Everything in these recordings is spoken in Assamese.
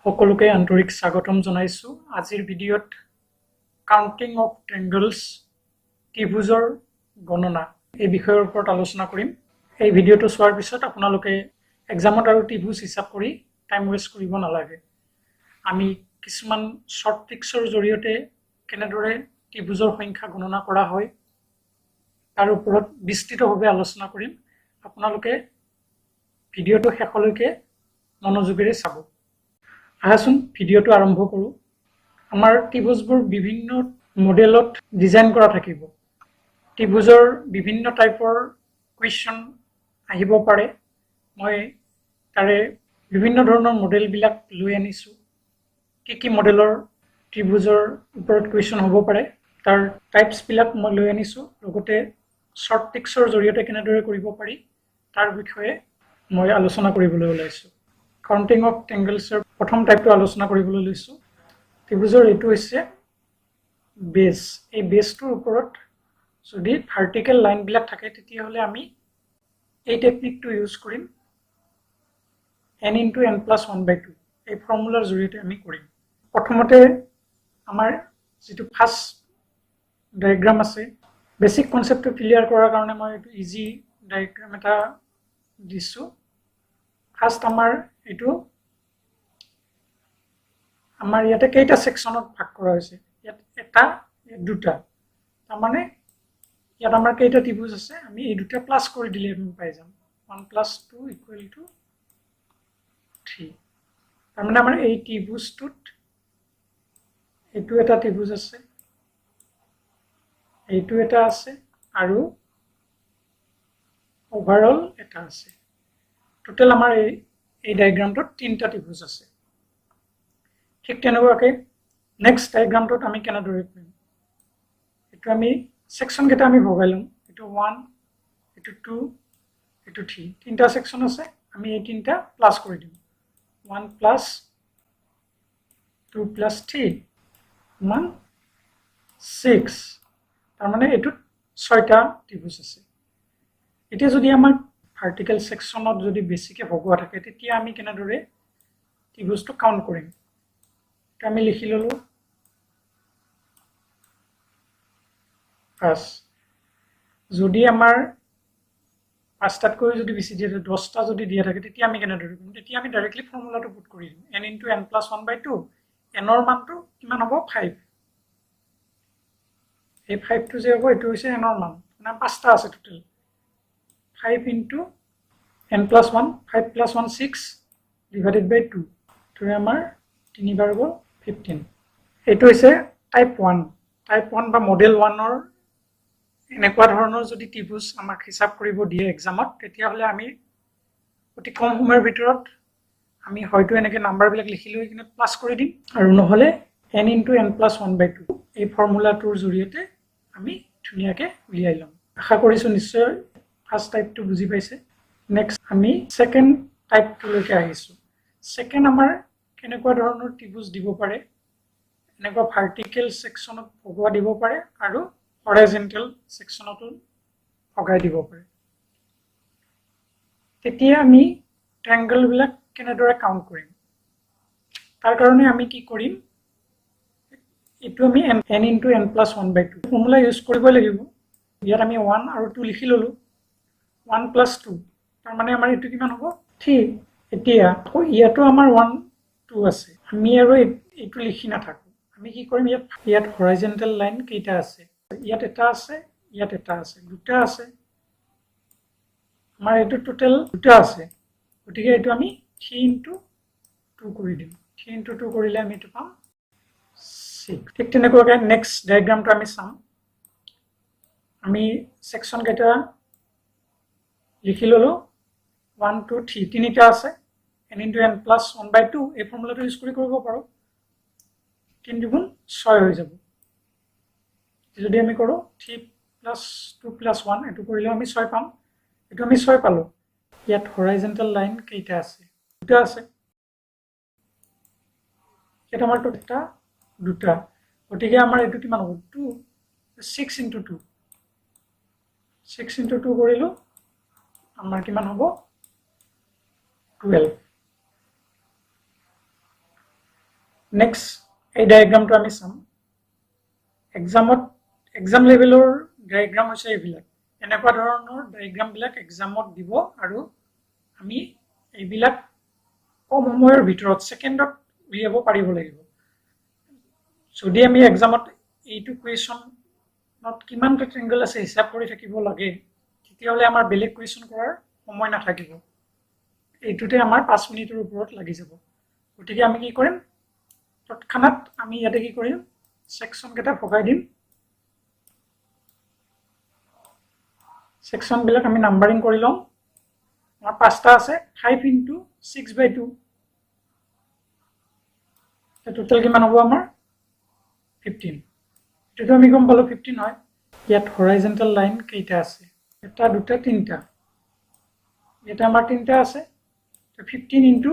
সকলোকে আন্তৰিক স্বাগতম জনাইছো আজিৰ ভিডিঅ'ত কাউন্টিং অফ ট্ৰায়াঙ্গলছ ত্ৰিভুজৰ গণনা এই বিষয়ৰ ওপৰত আলোচনা কৰিম এই ভিডিঅ'টো চোৱাৰ পিছত আপোনালোকে এক্সামত আৰু ত্ৰিভুজ হিচাপ কৰি টাইম ওয়েষ্ট কৰিব নালাগে আমি কিছুমান শৰ্ট ট্ৰিক্সৰ জৰিয়তে কেনেদৰে ত্ৰিভুজৰ সংখ্যা গণনা কৰা হয় তাৰ ওপৰত বিস্তৃতভাৱে আলোচনা কৰিম আপোনালোকে ভিডিঅ'টো শেষলৈকে মনোযোগেৰে চাব আহাচোন ভিডিঅ'টো আৰম্ভ কৰো আমাৰ ত্ৰিভুজবোৰ বিভিন্ন মডেলত ডিজাইন কৰা থাকিব ত্ৰিভুজৰ বিভিন্ন টাইপৰ কুৱেশ্যন আহিব পাৰে মই তাৰে বিভিন্ন ধৰণৰ মডেল বিলাক লৈ আনিছো কি মডেলৰ ত্ৰিভুজৰ ওপৰত কুৱেশ্যন হ'ব পাৰে তাৰ টাইপছ বিলাক মই লৈ আনিছো লগতে শৰ্ট ট্ৰিক্সৰ জৰিয়তে কেনেদৰে কৰিব পাৰি তাৰ বিষয়ে মই আলোচনা কৰিবলৈ ওলাইছো কাউন্টিং অফ ট্ৰায়াঙ্গলছৰ প্ৰথম টাইপটো আলোচনা কৰিবলৈ লৈছো ত্ৰিভুজৰ এইটো হৈছে বেছ এই বেছটোৰ ওপৰত যদি ভাৰ্টিকেল লাইন বিলাক থাকে তেতিয়া হলে আমি এই টেকনিকটো ইউজ কৰিম n * n + 1/2 এই ফৰ্মুলাৰ জৰিয়তে আমি কৰিম প্ৰথমতে আমাৰ যেটো ফাৰ্স্ট ডায়াগ্ৰাম আছে বেসিক কনসেপ্টটো ক্লিয়াৰ কৰাৰ কাৰণে মই এইটো ইজি ডায়াগ্ৰাম এটা দিছো ফাৰ্স্ট আমাৰ এইটো আমাৰ ইয়াতে কেইটা সেকশনত ভাগ কৰা হৈছে ইয়াত এটা দুটা তাৰ মানে ইয়াত আমাৰ কেইটা ত্ৰিভুজ আছে আমি এই দুটা প্লাস কৰি দিলে আমি পাই যাম 1 + 2 = 3 তাৰ মানে আমাৰ এই ত্ৰিভুজটোত এইটো এটা ত্ৰিভুজ আছে এইটো এটা আছে আৰু ওভাৰঅল এটা আছে টোটাল আমাৰ এই ডায়াগ্ৰামটোত তিনটা ত্ৰিভুজ আছে ঠিক তেনেকুৱাকৈ নেক্সট ডায়াগ্ৰামটোত আমি কেনেদৰে কৰিম এইটো আমি সেকশন কেইটা আমি ভগাই লম এইটো 1 এইটো 2 এইটো 3 তিনটা সেকশন আছে আমি এই তিনটা প্লাস কৰি দিম 1 + 2 + 3 = 6 তাৰ মানে এইটো 6টা ত্ৰিভুজ আছে এতিয়া যদি আমাৰ ভাৰ্টিকেল সেকশনত যদি বেছিকে ভগোৱা থাকে তেতিয়া আমি কেনেদৰে ত্ৰিভুজটো কাউন্ট কৰিম আমি লিখি ললো ফাৰ্স্ট যদি আমাৰ পাঁচটাতকৈ যদি বেছি দিয়ে 10টা যদি দিয়া থাকে তেতিয়া আমি কেনেদৰে কৰিম তেতিয়া আমি ডাইৰেক্টলি ফৰ্মুলাটো পুট কৰি দিম n * n + 1/2 n ৰ মানটো কিমান হ'ব 5 এই 5 টো যে হ'ব এটো হৈছে n ৰ মান মানে পাঁচটা আছে টোটাল 5 * n + 1 5 + 1 6 / 2 তো আমাৰ 3 বাৰ গ'ল 15 এইটো হৈছে টাইপ 1 বা মডেল 1 ৰ এনেকুৱা ধৰণৰ যদি ত্ৰিভুজ আমাক হিসাব কৰিব দিয়ে এক্সামত তেতিয়া হলে আমি অতি কম সময়ৰ ভিতৰত আমি হয়তো এনেকে নাম্বাৰ বিলাক লিখি লৈ কিনে প্লাস কৰি দিম আৰু নহলে n * n + 1/2 এই ফৰ্মুলাটোৰ জৰিয়তে আমি ধুনিয়াকে উলিয়াই লম আশা কৰিছো নিশ্চয় ফাৰ্স্ট টাইপটো বুজি পাইছে নেক্সট আমি সেকেন্ড টাইপটো লৈকে আহিছো সেকেন্ড আমাৰ কেনেকুৱা ধৰণৰ ত্ৰিভুজ দিব পাৰে এনেকুৱা ভাৰ্টিকেল সেকশনত ভগোৱা দিব পাৰে আৰু হৰাইজন্টেল সেকশনতো ভগাই দিব পাৰে তেতিয়া আমি ট্ৰায়াঙ্গল বিলাক কেনেদৰে কাউন্ট কৰিম তাৰ কাৰণে আমি কি কৰিম এটো আমি n * n + 1/2 ফৰ্মুলা ইউজ কৰিব লাগিব ইয়াত আমি 1 আৰু 2 লিখি ললো 1 + 2 তাৰ মানে আমাৰ এটো কিমান হ'ব 3 এতিয়া ইয়াতো আমাৰ 1 2 আছে আমি আৰু এটো লিখি নাথাকো আমি কি কৰিম ইয়াত হৰাইজন্টেল লাইন কেইটা আছে ইয়াত এটা আছে ইয়াত এটা আছে দুটা আছে আমাৰ এটো টোটাল দুটা আছে গতিকে এটো আমি 3 * 2 কৰি দিম 3 * 2 কৰিলে আমি এটো পাম 6 ঠিক তেনেকৈ নেক্সট ডায়াগ্ৰামটো আমি চাম আমি সেকশন কেইটা লিখি ললো 1 2 3 তিনিটা আছে n * n + 1/2 এই ফৰ্মুলাটো ইউজ কৰিব পাৰো 3 * 2 = 6 হৈ যাব যদি আমি কৰো 3 + 2 + 1 এটো কৰিলে আমি 6 পাম এটো আমি 6 পালো ইয়াত হৰাইজন্টেল লাইন কেইটা আছে দুটা আছে এটা আমাৰ এটা দুটা গতিকে আমাৰ এটো কিমান হ'ব 2 6 * 2 6 * 2 কৰিলো আমাৰ কিমান হ'ব 12 নেক্সট এই ডায়াগ্ৰামটো আমি চাম এক্সাম লেভেলৰ ডায়াগ্ৰাম হৈছে এইবিলাক এনেকুৱা ধৰণৰ ডায়াগ্ৰামবিলাক এক্সামত দিব আৰু আমি এইবিলাক কম সময়ৰ ভিতৰত সেকেন্ডত উলিয়াব পাৰিব লাগিব যদি আমি এক্সামত এইটো কুৱেশ্যনত কিমানটা ট্ৰেংগল আছে হিসাব কৰি থাকিব লাগে তেতিয়াহ'লে আমাৰ বেলেগ কুৱেশ্যন কৰাৰ সময় নাথাকিব এইটোতে আমাৰ 5 মিনিটৰ ওপৰত লাগি যাব গতিকে আমি কি কৰিম তৎক্ষণাত আমি ইয়াতে কি কৰিম সেকশন কেটা ভগাই দিম সেকশন বিলাক আমি নাম্বাৰিং কৰি লম আমাৰ পাঁচটা আছে 5 into 6/2 টোটাল কিমান হ'ব আমাৰ 15 এটো আমি গম পালো 15 হয় ইয়াত হৰাইজন্টাল লাইন কেইটা আছে এটা দুটা তিনটা এটা আমাৰ তিনটা আছে 15 into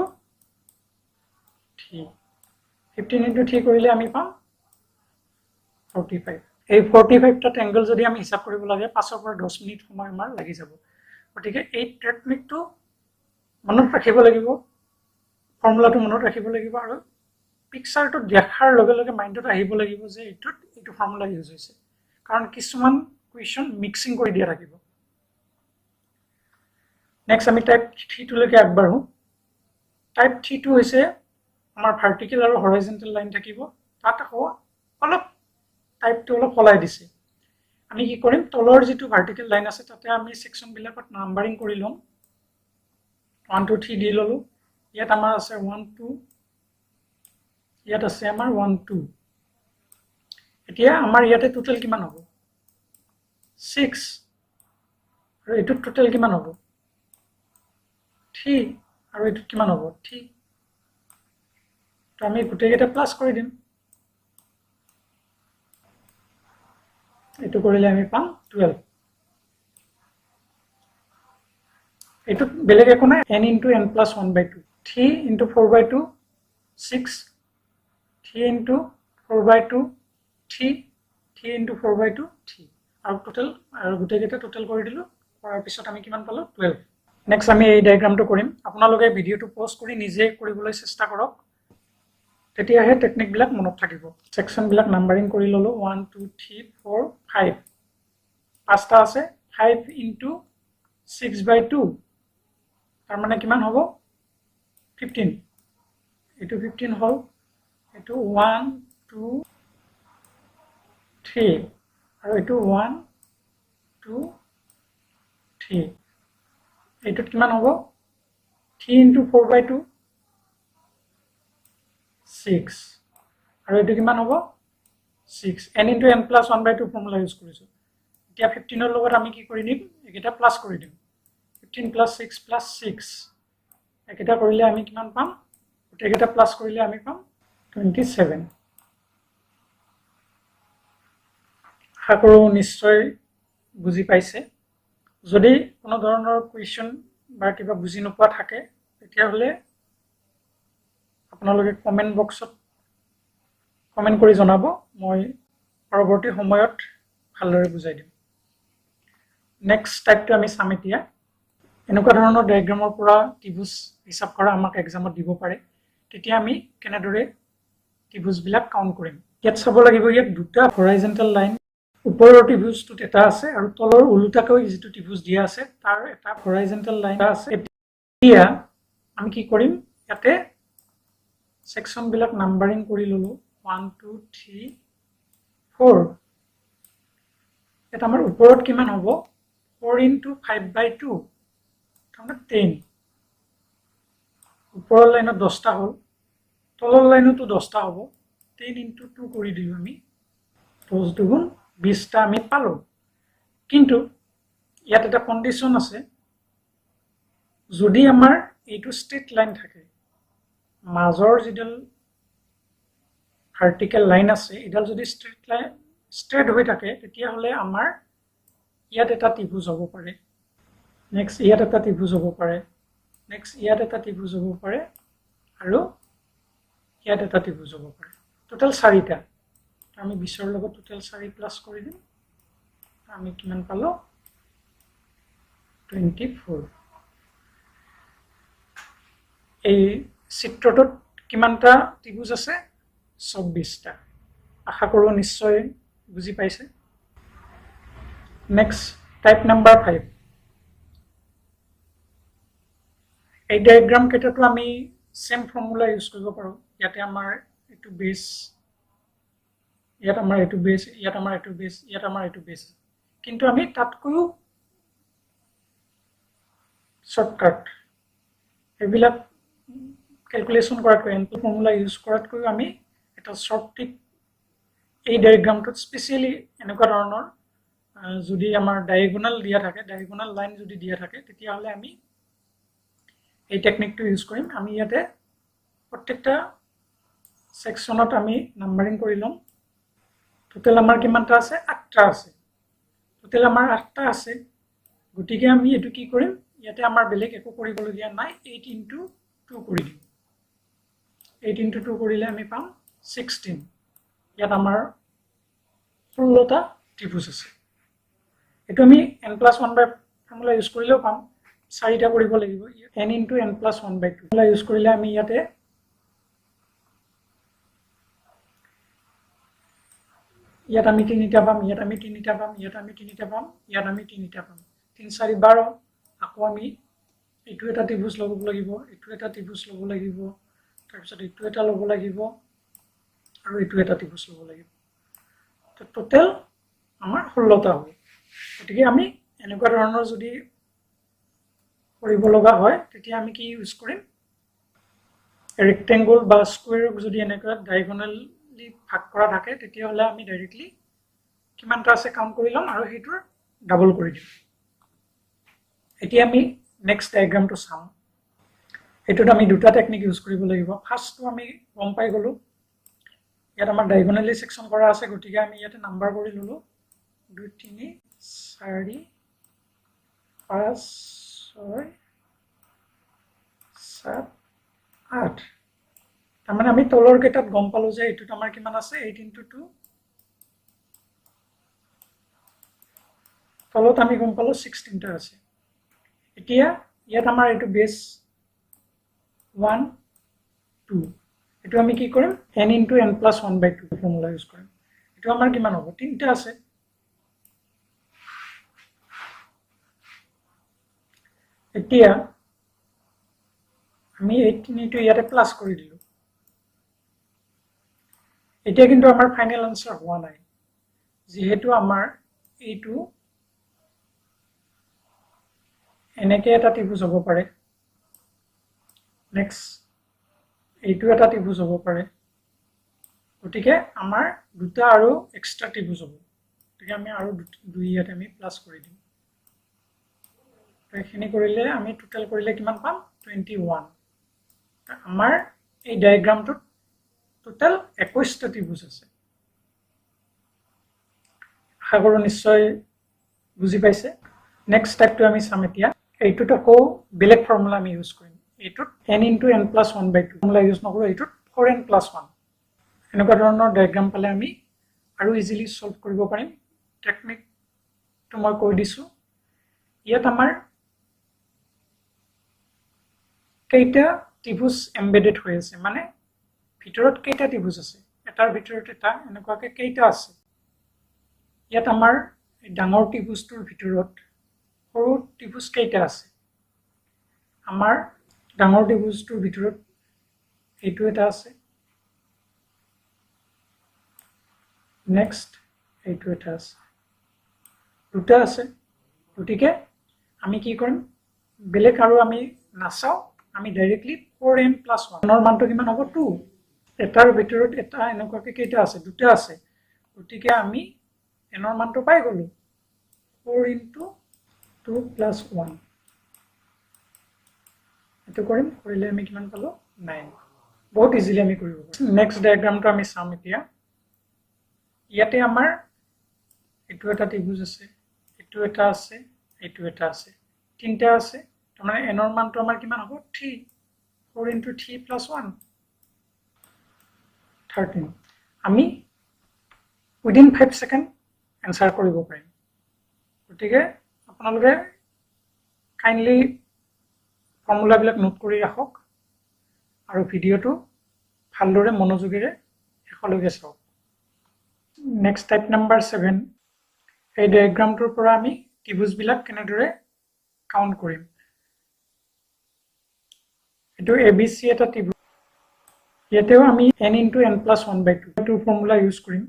3 15 into 3 কৰিলে আমি পাম 45 এই 45 টা ট্ৰায়াঙ্গল যদি আমি হিসাব কৰিব লাগে 5 পৰা 10 মিনিট সময় আমাৰ লাগি যাব গতিকে এই টেকনিকটো মনত ৰাখিব লাগিব ফৰ্মুলাটো মনত ৰাখিব লাগিব আৰু পিকচাৰটো দেখাৰ লগে লগে মাইন্ডত আহিব লাগিব যে এইটো ফৰ্মুলা ইউজ হৈছে কাৰণ কিছুমান কুৱেশ্যন মিক্সিং কৰি দিয়া থাকিব নেক্সট আমি টাইপ 3 লৈকে আগবাঢ়ো টাইপ 3 টো হৈছে আমাৰ ভাৰ্টিকেল আৰু হৰাইজন্টাল লাইন থাকিব তাত আকৌ অলপ টাইপটো অলপ ফলাই দিছে আমি কি কৰিম তলৰ যেটো ভাৰ্টিকেল লাইন আছে তাতে আমি সেকশন বিলাকত নাম্বাৰিং কৰি লম 1 2 3 দি ললো ইয়াত আমাৰ আছে 1 2 ইয়াত আছে আমাৰ 1 2 এতিয়া আমাৰ ইয়াতে টোটাল কিমান হ'ব 6 আৰু এটো টোটাল কিমান হ'ব 3 আৰু এটো কিমান হ'ব 3 তো আমি গুটেই কেটা প্লাস কৰি দিম এটো কৰিলে আমি পাম 12 এটো বেলেগ একো নাই n into n plus 1/2 3 into 4/2 6 3 into 4/2 3 3 into 4/2 3 আৰু টোটাল আৰু গুটেই কেটা টোটাল কৰি দিলো কৰাৰ পিছত আমি কিমান পালো 12 নেক্সট আমি এই ডায়াগ্ৰামটো কৰিম আপোনালোকে ভিডিওটো পজ কৰি নিজে কৰিবলৈ চেষ্টা কৰক তেতিয়াহে টেকনিক বিলাক মনত থাকিব সেকশন বিলাক নাম্বাৰিং কৰি ললো 1 2 3 4 5 পাঁচটা আছে 5 into 6/2 তাৰ মানে কিমান হ'ব 15 এটো 15 হ'ল এটো 1 2 3 আৰু এটো 1 2 3 এটো কিমান হ'ব 3 into 4/2 6 আৰু এটো কিমান হ'ব 6 n into n plus 1/2 formula use কৰিছো এতিয়া 15 ৰ লগত আমি কি কৰি দিম একেটা প্লাস কৰি দিম 15 plus 6 plus 6 একেটা কৰিলে আমি কিমান পাম একেটা প্লাস কৰিলে আমি পাম 27 আশা কৰো নিশ্চয় বুজি পাইছে যদি কোনো ধৰণৰ কোৱেশ্চন বা কিবা বুজি নোপোৱা থাকে তেতিয়া হলে আপোনালোকে কমেন্ট বক্সত কমেন্ট কৰি জনাব মই পৰৱৰ্তী সময়ত ভালদৰে বুজাই দিম নেক্সট টাইপটো আমি চাম এতিয়া এনেকুৱা ধৰণৰ ডায়াগ্ৰামৰ পৰা ত্ৰিভুজ হিসাব কৰা আমাক এক্সামত দিব পাৰে তেতিয়া আমি কেনেদৰে ত্ৰিভুজ বিলাক কাউন্ট কৰিম ইয়াত চাব লাগিব ইয়াত দুটা হৰাইজন্টাল লাইন ওপৰৰ ত্ৰিভুজটোত এটা আছে আৰু তলৰ উলুটাকৈ যেটো ত্ৰিভুজ দিয়া আছে তাৰ এটা হৰাইজন্টাল লাইন আছে এতিয়া আমি কি কৰিম ইয়াতে সেকশন বিলাক নাম্বাৰিং কৰি ললো 1 2 3 4 এটা আমাৰ ওপৰত কিমান হ'ব 4 into 5/2 মানে 10 ওপৰৰ লাইনত 10টা হ'ল তলৰ লাইনতো 10টা হ'ব 10 into 2 কৰি দিও আমি 10 দুগুণ 20টা আমি পালো কিন্তু ইয়াত এটা কন্ডিশন আছে যদি আমাৰ এইটো স্ট্ৰেট লাইন থাকে মাজৰ যিডাল ভাৰ্টিকেল লাইন আছে এডাল যদি স্ট্ৰেট হৈ থাকে তেতিয়া হলে আমাৰ ইয়াত এটা ত্ৰিভুজ হ'ব পাৰে নেক্সট ইয়াত এটা ত্ৰিভুজ হ'ব পাৰে নেক্সট ইয়াত এটা ত্ৰিভুজ হ'ব পাৰে আৰু ইয়াত এটা ত্ৰিভুজ হ'ব পাৰে টোটাল 4টা আমি 20 ৰ লগত টোটাল 4 প্লাস কৰি দিম আমি কিমান পালো 24 এই চিত্ৰটোত কিমানটা ত্ৰিভুজ আছে 24টা আশা কৰোঁ নিশ্চয় বুজি পাইছে নেক্সট টাইপ নাম্বাৰ 5 এই ডায়াগ্ৰাম কেইটাটো আমি সেম ফৰ্মুলা ইউজ কৰিব পাৰোঁ ইয়াতে আমাৰ এটো বেস ইয়াত আমাৰ এটো বেস ইয়াত আমাৰ এটো বেস ইয়াত আমাৰ এটো বেস কিন্তু আমি তাতকৈও শৰ্টকাট এইবিলাক ক্যালকুলেশন কৰাতকৈ এনপি ফৰ্মুলা ইউজ কৰাতকৈ আমি এটা শৰ্ট ট্ৰিক এই ডায়াগ্ৰামটোত স্পেশালি এনেকুৱা ধৰণৰ যদি আমাৰ ডায়াগোনাল দিয়া থাকে ডায়াগোনাল লাইন যদি দিয়া থাকে তেতিয়া হলে আমি এই টেকনিকটো ইউজ কৰিম আমি ইয়াতে প্ৰত্যেকটা সেকশনত আমি নাম্বাৰিং কৰি লম টোটাল আমাৰ কিমানটা আছে 8টা আছে টোটাল আমাৰ 8টা আছে গতিকে আমি এটো কি কৰিম ইয়াতে আমাৰ বেলেগ একো কৰিবলগীয়া নাই 8 into 2 কৰি দিম 8 into 2 কৰিলে আমি পাম 16 ইয়াত আমাৰ 16টা ত্ৰিভুজ আছে এটো আমি n+1 বাই ফৰ্মুলা ইউজ কৰিলেও পাম 4টা কৰিব লাগিব n into n+1 by 2 formula use কৰিলে আমি ইয়াতে ইয়াত আমি 3টা পাম ইয়াত আমি 3টা পাম ইয়াত আমি 3টা পাম ইয়াত আমি 3টা পাম 3 4 12 আকৌ আমি এটো এটা ত্ৰিভুজ লব লাগিব এটো এটা ত্ৰিভুজ লব লাগিব তাৰ পিছত এটো এটা লব লাগিব আৰু এটো এটা ত্ৰিভুজ লব লাগিব তো টোটাল আমাৰ 16টা হ'ব গতিকে আমি এনেকুৱা ধৰণৰ যদি কৰিব লগা হয় তেতিয়া আমি কি ইউজ কৰিম ৰেক্টেংগল বা স্কয়াৰক যদি এনেকুৱা ডায়াগোনালি ভাগ কৰা থাকে তেতিয়া হলে আমি ডাইৰেক্টলি কিমানটা আছে কাউন্ট কৰি লম আৰু হেইটোৰ ডাবল কৰি দিম এতিয়া আমি নেক্সট ডায়াগ্ৰামটো চাম এটোত আমি দুটা টেকনিক ইউজ কৰিব লাগিব ফাৰ্ষ্টটো আমি গম পাই গলো ইয়াত আমাৰ ডায়াগোনালি সেকশন কৰা আছে গতিকে আমি ইয়াতে নাম্বাৰ কৰি ললো 2 3 4 5 6 7 8 তাৰমানে আমি তলৰ কেইটাত গম পালো যে এটোত আমাৰ কিমান আছে 8 into 2 তলত আমি গম পালো 16টা আছে এতিয়া ইয়াত আমাৰ এটো বেস 1 2 এটো আমি কি কৰিম n into n+1 by 2 formula use কৰিম এটো আমাৰ কিমান হ'ব 3টা আছে এতিয়া আমি 18 টো ইয়াতে প্লাস কৰি দিলো এতিয়া কিন্তু আমাৰ ফাইনাল আনসাৰ হোৱা নাই যেহেতু আমাৰ এইটো এনেকে এটা ত্ৰিভুজ হ'ব পাৰে নেক্সট এইটো এটা ত্ৰিভুজ হ'ব পাৰে গতিকে আমাৰ দুটা আৰু এক্সট্ৰা ত্ৰিভুজ হ'ব গতিকে আমি আৰু দুই ইয়াতে আমি প্লাস কৰি দিম এইখিনি কৰিলে আমি টোটাল কৰিলে কিমান পাম 21 আমাৰ এই ডায়াগ্ৰামটোত টোটাল 21টা ত্ৰিভুজ আছে আশা কৰোঁ নিশ্চয় বুজি পাইছে নেক্সট টাইপটো আমি চাম এতিয়া এইটোত আকৌ বেলেগ ফৰ্মুলা আমি ইউজ কৰিম এইটোত n into n+1 by 2 formula use নকৰো এইটোত 4n+1 এনেকুৱা ধৰণৰ ডায়াগ্ৰাম পালে আমি আৰু ইজিলি সলভ কৰিব পাৰিম টেকনিকটো মই কৈ দিছো ইয়াত আমাৰ কেইটা ত্ৰিভুজ এমবেডেড হৈ আছে মানে ভিতৰত কেইটা ত্ৰিভুজ আছে এটাৰ ভিতৰত এটা এনেকুৱাকে কেইটা আছে ইয়াত আমাৰ ডাঙৰ ত্ৰিভুজটোৰ ভিতৰত সৰু ত্ৰিভুজ কেইটা আছে আমাৰ ডাঙৰ ত্ৰিভুজটোৰ ভিতৰত এইটো এটা আছে নেক্সট এইটো এটা আছে দুটা আছে গতিকে আমি কি কৰিম বেলেগ আৰু আমি নাচাও আমি ডাইৰেক্টলি 4n+1 ৰ মানটো কিমান হ'ব 2 এটাৰ ভিতৰত এটা এনেকুৱাকে কেইটা আছে দুটা আছে গতিকে আমি n ৰ মানটো পাই গলো 4 into 2 plus 1 এটো কৰিলে আমি কিমান পালো 9 বহুত ইজিলি আমি কৰিব পাৰো নেক্সট ডায়াগ্ৰামটো আমি চাম এতিয়া ইয়াতে আমাৰ এটো এটা ত্ৰিভুজ আছে এটো এটা আছে এটো এটা আছে তিনটা আছে তাৰমানে n ৰ মানটো আমাৰ কিমান হ'ব 3 4 into 3 plus 1 13 আমি within 5 সেকেন্ড এনসার কৰিব পাৰিম গতিকে আপোনালোকে কাইন্ডলি ফৰ্মুলা বিলাক নোট কৰি ৰাখক আৰু ভিডিওটো ভালদৰে মনোযোগেৰে এখলৈকে চাওক নেক্সট টাইপ নাম্বাৰ 7 এই ডায়াগ্ৰামটোৰ পৰা আমি ত্ৰিভুজবিলাক কেনেদৰে কাউন্ট কৰিম এটো ABC এটা ত্ৰিভুজ ইয়াতেও আমি n * n+1/2 টো ফৰ্মুলা ইউজ কৰিম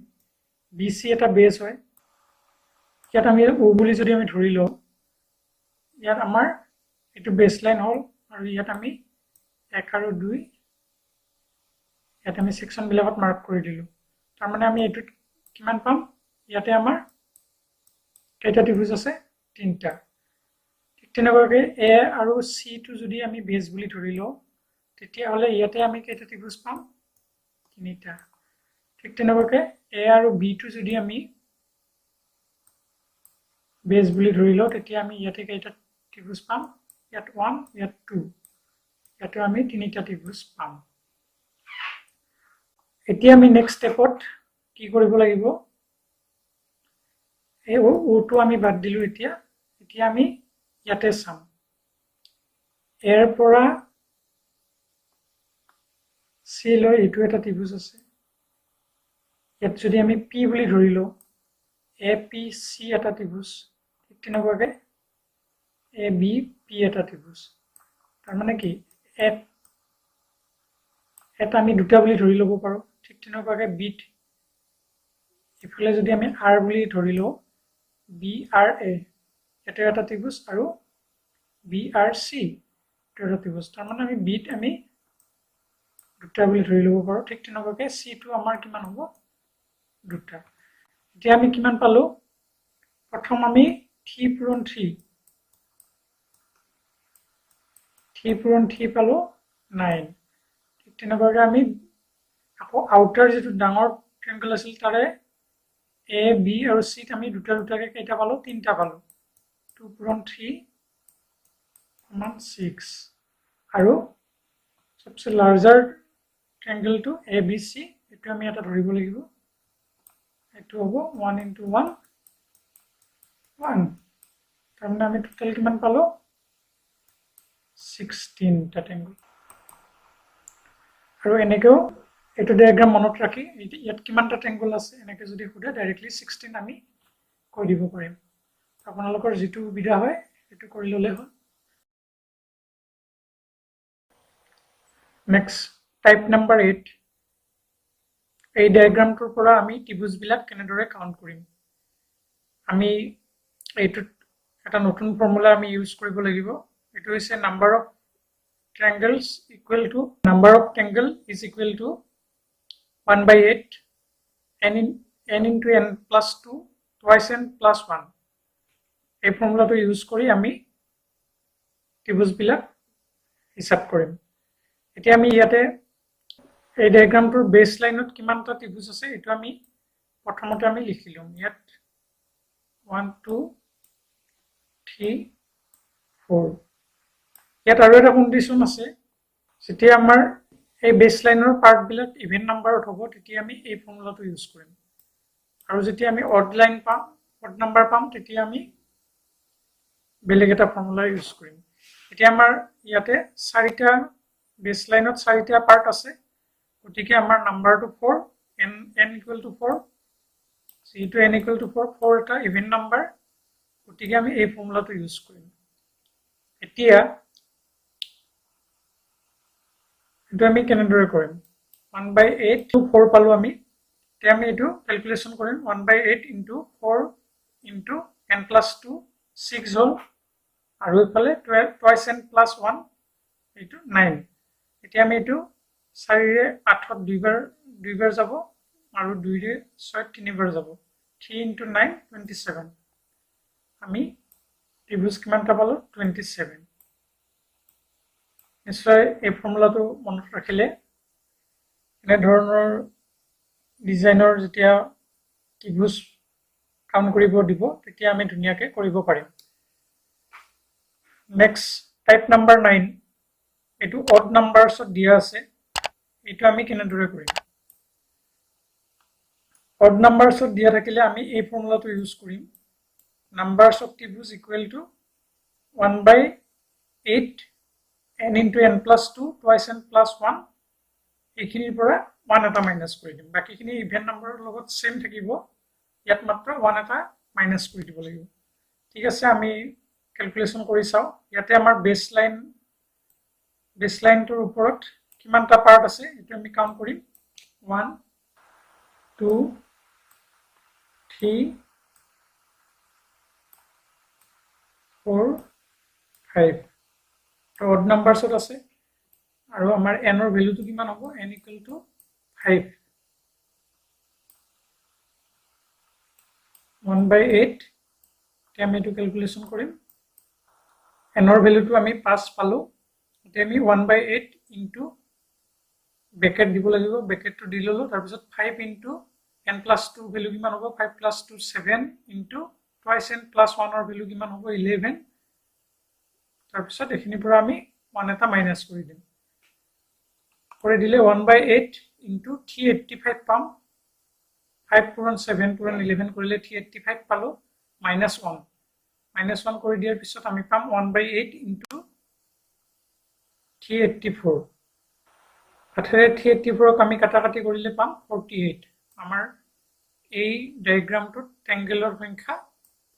BC এটা বেস হয় ইয়াত আমি O বুলি যদি আমি ধৰি লও ইয়াত আমাৰ এটো বেসলাইন হল আৰু ইয়াত আমি 1 আৰু 2 ইয়াত আমি সেকশন বিলাকত মাৰ্ক কৰি দিলো তাৰ মানে আমি এটো কিমান পাম ইয়াতে আমাৰ কেইটা ত্ৰিভুজ আছে তিনটা ঠিক তেনেকৈ A আৰু C টো যদি আমি বেস বুলি ধৰি লও তেতিয়া হলে ইয়াতে আমি কেইটা ত্ৰিভুজ পাম তিনিটা ঠিক তেনেকৈ A আৰু B টো যদি আমি বেস বুলি ধৰি লও তেতিয়া আমি ইয়াতে কেইটা ত্ৰিভুজ পাম ইয়াত 1 ইয়াত 2 ইয়াতে আমি তিনিটা ত্ৰিভুজ পাম এতিয়া আমি নেক্সট স্টেপত কি কৰিব লাগিব এই O টো আমি বাদ দিলো এতিয়া আমি ইয়াতে চাম এৰ পৰা C লৈ এটো এটা ত্ৰিভুজ আছে ইয়াত যদি আমি P বুলি ধৰি লও APC এটা ত্ৰিভুজ ঠিক তেনেকৈ ABP এটা ত্ৰিভুজ তাৰ মানে কি এটা আমি দুটা বুলি ধৰি লব পাৰো ঠিক তেনেকৈ B ইফালে যদি আমি R বুলি ধৰি লও BRA এটা এটা ত্ৰিভুজ আৰু BRC এটা ত্ৰিভুজ তাৰ মানে আমি B আমি দুটা বুলি ধৰি লব পাৰো ঠিক তেনেকৈ C টো আমাৰ কিমান হ'ব দুটা এতিয়া আমি কিমান পালো প্ৰথম আমি 3 পূৰণ 3 পালো 9 ঠিক তেনেকৈ আমি আকৌ আউটাৰ যেটো ডাঙৰ ট্ৰায়াঙ্গল আছিল তাৰে A B আৰু C আমি দুটা দুটাকে কেইটা পালো তিনটা পালো 2 পূৰণ 3 সমান 6 আৰু সবচে লাৰ্জাৰ ট্ৰায়াঙ্গল টো ABC এটো আমি এটা ধৰিব লাগিব এটো হ'ব 1 * 1 1 তাৰমানে আমি টোটাল কিমান পালো 16 টা ট্ৰায়াঙ্গল আৰু এনেকেও এটো ডায়াগ্ৰাম মনত ৰাখি ইয়াত কিমানটা ট্ৰায়াঙ্গল আছে এনেকে যদি খুদে ডাইৰেক্টলি 16 আমি কৈ দিব পাৰিম আপোনালোকৰ যেটো সুবিধা হয় এটো কৰি ললে হয় নেক্সট টাইপ নাম্বাৰ 8 এই ডায়াগ্ৰামটোৰ পৰা আমি ত্ৰিভুজ বিলাক কেনেদৰে কাউন্ট কৰিম আমি এইটো এটা নতুন ফৰ্মুলা আমি ইউজ কৰিব লাগিব এটো হৈছে number of triangles equal to number of triangle is equal to 1/8 n into n plus 2 twice n plus 1 এই ফৰ্মুলাটো ইউজ কৰি আমি ত্ৰিভুজ বিলাক হিসাব কৰিম এতিয়া আমি ইয়াতে এই ডায়াগ্ৰামটোৰ বেস লাইনত কিমানটা ত্ৰিভুজ আছে এটো আমি প্ৰথমতে আমি লিখিলম ইয়াত 1 2 3 4 ইয়াত আৰু এটা কন্ডিশন আছে যেতিয়া আমাৰ এই বেসলাইনৰ পাৰ্ট বিলাক ইভেন নাম্বাৰত হ'ব তেতিয়া আমি এই ফৰ্মুলাটো ইউজ কৰিম আৰু যেতিয়া আমি অড লাইন পাম অড নাম্বাৰ পাম তেতিয়া আমি বেলেগ এটা ফৰ্মুলা ইউজ কৰিম এতিয়া আমাৰ ইয়াতে চাৰিটা বেসলাইনত চাৰিটা পাৰ্ট আছে গতিকে আমাৰ নাম্বাৰটো 4 n = 4 c to n = 4 4 এটা ইভেন নাম্বাৰ গতিকে আমি এই ফৰ্মুলাটো ইউজ কৰিম এতিয়া এটো আমি কেনেদৰে কৰিম 1/8 to 4 পালো আমি তে আমি এটো ক্যালকুলেশন কৰিম 1/8 into 4 into n plus 2 6 হল আৰু ইফালে 12 twice n plus 1 এটো 9 এতিয়া আমি এটো 4 ৰে 8 ত দুইবাৰ যাব আৰু 2 ৰে 6 তিনিবাৰ যাব 3 into 9 27 আমি ত্ৰিভুজ কিমানটা পালো 27 নিশ্চয় এই ফৰ্মুলাটো মনত ৰাখিলে এনে ধৰণৰ ডিজাইনৰ যেতিয়া ত্ৰিভুজ কাউন্ট কৰিব দিব তেতিয়া আমি ধুনিয়াকে কৰিব পাৰিম নেক্সট টাইপ নাম্বাৰ 9 এটো অড নাম্বাৰছত দিয়া আছে এটো আমি কেনেদৰে কৰিম অড নাম্বাৰছত দিয়া থাকিলে আমি এই ফৰ্মুলাটো ইউজ কৰিম নাম্বাৰছ অফ ত্ৰিভুজ equal to 1/8 n into n plus 2 twice n plus 1 এইখিনিৰ পৰা 1 এটা মাইনাস কৰি দিম বাকিখিনি ইভেন নাম্বাৰৰ লগত সেম থাকিব ইয়াত মাত্ৰ 1 এটা মাইনাস কৰি দিব লাগিব ঠিক আছে আমি ক্যালকুলেশন কৰি চাও ইয়াতে আমাৰ বেসলাইনটোৰ ওপৰত কিমানটা পাৰ্ট আছে এটো আমি কাউন্ট কৰিম 1 2 3 4 5 তো অড নাম্বাৰছত আছে আৰু আমাৰ n ৰ ভ্যালুটো কিমান হ'ব n = 5 1/8 তে আমি এটো ক্যালকুলেশন কৰিম n ৰ ভ্যালুটো আমি 5 পালো তে আমি 1/8 ইনটু ব্ৰেকেট দিব লাগিব ব্ৰেকেটটো দি ললো তাৰ পিছত 5 ইনটু n + 2 ভ্যালু কিমান হ'ব 5 + 2 7 ইনটু twice n + 1 ৰ ভ্যালু কিমান হ'ব 11 তাৰ পিছত এখিনিৰ পৰা আমি 1 এটা মাইনাস কৰি দিম কৰে দিলে 1/8 ইনটু 385 পাম 5 পূৰণ 7 পূৰণ 11 কৰিলে 385 পালো -1 কৰি দিয়াৰ পিছত আমি পাম 1/8 ইনটু 384 আঠাৰে 384 ক আমি কাটাকাটি কৰিলে পাম 48 আমাৰ এই ডায়াগ্ৰামটোত ট্ৰায়াঙ্গেলৰ সংখ্যা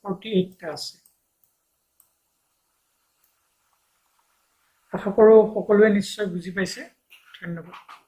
48 টা আছে আশা কৰো সকলোৱে নিশ্চয় বুজি পাইছে ধন্যবাদ